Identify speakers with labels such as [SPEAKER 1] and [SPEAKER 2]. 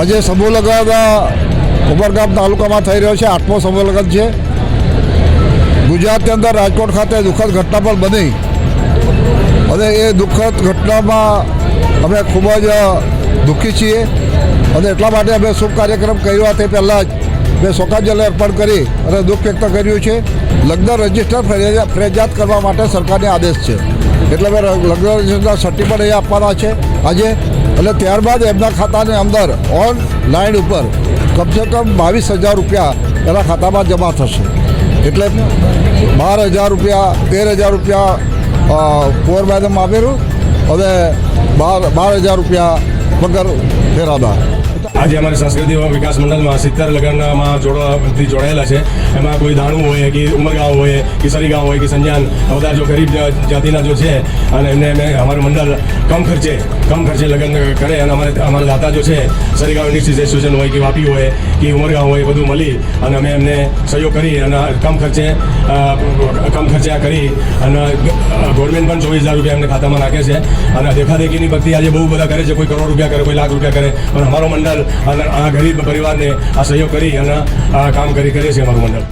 [SPEAKER 1] આજે સમૂહ લગ્ન ઉમરગામ તાલુકામાં થઈ રહ્યો છે. 8મો સમૂહ લગ્ન છે. ગુજરાતની અંદર રાજકોટ ખાતે દુઃખદ ઘટના પણ બની અને એ દુઃખદ ઘટનામાં અમે ખૂબ જ દુઃખી છીએ અને એટલા માટે અમે શુભ કાર્યક્રમ કર્યો તે પહેલાં જ મેં શોકાંજલિ અર્પણ કરી અને દુઃખ વ્યક્ત કર્યું છે. લગ્ન રજિસ્ટર ફરજિયાત કરવા માટે સરકારને આદેશ છે એટલે મેં લગ્ન રજિસ્ટરના સર્ટિફિકેટ અહીંયા આપવાના છે આજે. એટલે ત્યારબાદ એમના ખાતાની અંદર ઓનલાઈન ઉપર કમસે કમ 22,000 રૂપિયા એના ખાતામાં જમા થશે. એટલે 12,000 રૂપિયા 13,000 રૂપિયા પોરબંદરમાં આવેલું અને 12,000 રૂપિયા વગર ફેરાદા.
[SPEAKER 2] આજે અમારી સંસ્કૃતિ વિકાસ મંડળમાં 70 લગ્નમાં જોડાયેલા છે. એમાં કોઈ દાણું હોય કે ઉમરગાંવ હોય કે સરીગાંવ હોય કે સંજાન બધા જો ગરીબ જાતિના જો છે અને એમને અમારું મંડળ કમ ખર્ચે લગ્ન કરે અને અમારા દાતા જો છે સરીગાંવ ઇન્ડસ્ટ્રીઝ એસોસિએશન હોય કે વાપી હોય કે ઉમરગાંવ હોય બધું મળી અને અમે એમને સહયોગ કરી અને કમ ખર્ચે કરી અને ગવર્મેન્ટ પણ 24,000 રૂપિયા એમને ખાતામાં નાખે છે. અને દેખાદેખીની ભક્તિ આજે બહુ બધા કરે છે. કોઈ કરોડ રૂપિયા કરે, કોઈ લાખ રૂપિયા કરે, પણ અમારો મંડળ અને આ ગરીબ પરિવારને આ સહયોગ કરી અને આ કામ કરીએ છીએ અમારું મંડળ.